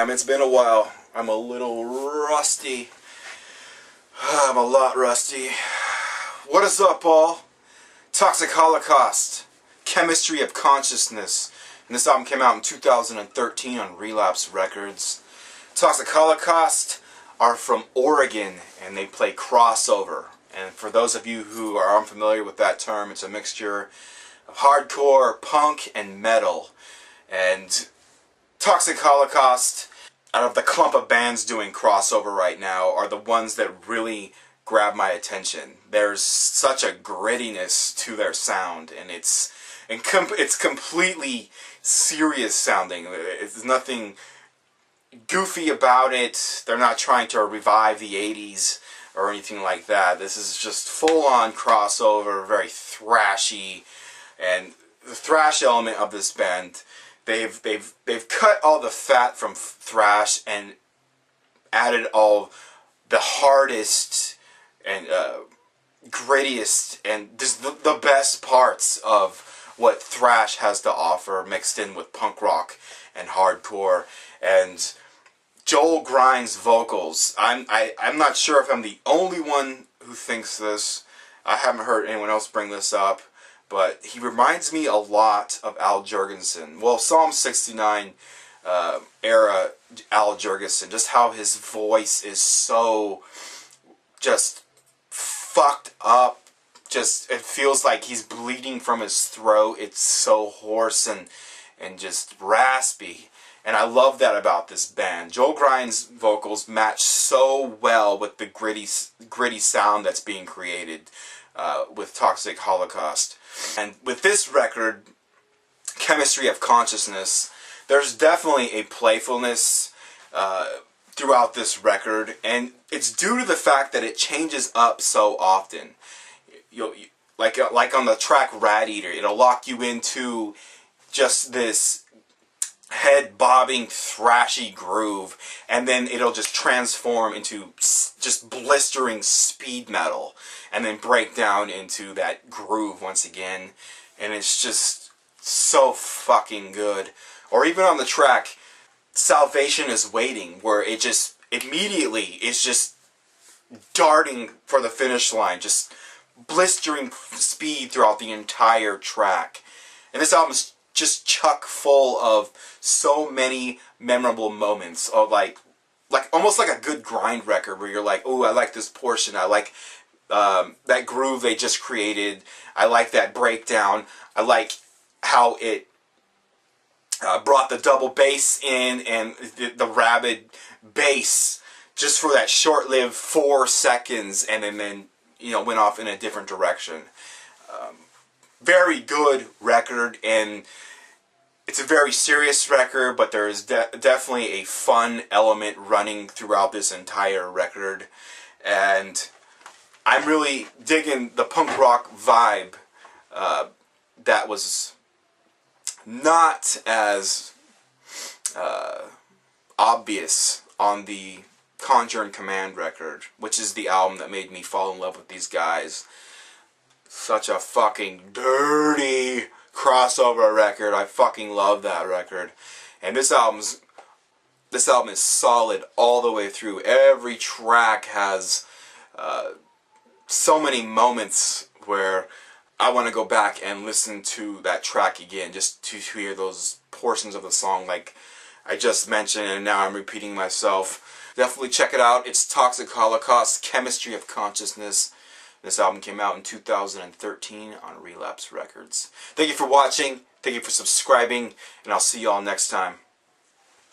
Damn, it's been a while. I'm a little rusty. I'm a lot rusty. What is up, all? Toxic Holocaust, Chemistry of Consciousness. And this album came out in 2013 on Relapse Records. Toxic Holocaust are from Oregon, and they play crossover. And for those of you who are unfamiliar with that term, it's a mixture of hardcore, punk, and metal. And Toxic Holocaust, out of the clump of bands doing crossover right now, are the ones that really grab my attention. There's such a grittiness to their sound, and it's completely serious sounding. There's nothing goofy about it. They're not trying to revive the 80s or anything like that. This is just full-on crossover, very thrashy, and the thrash element of this band, they've cut all the fat from thrash and added all the hardest and grittiest and just the best parts of what thrash has to offer, mixed in with punk rock and hardcore. And Joel Grind's vocals, I'm not sure if I'm the only one who thinks this. I haven't heard anyone else bring this up, but he reminds me a lot of Al Jourgensen. Well, Psalm 69 era Al Jourgensen, just how his voice is so just fucked up. Just, it feels like he's bleeding from his throat. It's so hoarse and just raspy. And I love that about this band. Joel Grind's vocals match so well with the gritty sound that's being created with Toxic Holocaust. And with this record, Chemistry of Consciousness, there's definitely a playfulness throughout this record, and it's due to the fact that it changes up so often. Like on the track Rat Eater, it'll lock you into just this head-bobbing, thrashy groove, and then it'll just transform into just blistering speed metal, and then break down into that groove once again, and it's just so fucking good. Or even on the track Salvation is Waiting, where it just immediately is just darting for the finish line, just blistering speed throughout the entire track. And this album's just chock full of so many memorable moments of like almost like a good grind record where you're like, oh, I like this portion, I like that groove they just created, I like that breakdown, I like how it brought the double bass in and the rabid bass just for that short-lived 4 seconds, and then you know, went off in a different direction. Very good record, and it's a very serious record, but there is definitely a fun element running throughout this entire record, and I'm really digging the punk rock vibe that was not as obvious on the Conjure and Command record, which is the album that made me fall in love with these guys. Such a fucking dirty crossover record. I fucking love that record. And this album is solid all the way through. Every track has so many moments where I want to go back and listen to that track again, just to hear those portions of the song like I just mentioned, and now I'm repeating myself. Definitely check it out. It's Toxic Holocaust, Chemistry of Consciousness. This album came out in 2013 on Relapse Records. Thank you for watching. Thank you for subscribing, and I'll see y'all next time.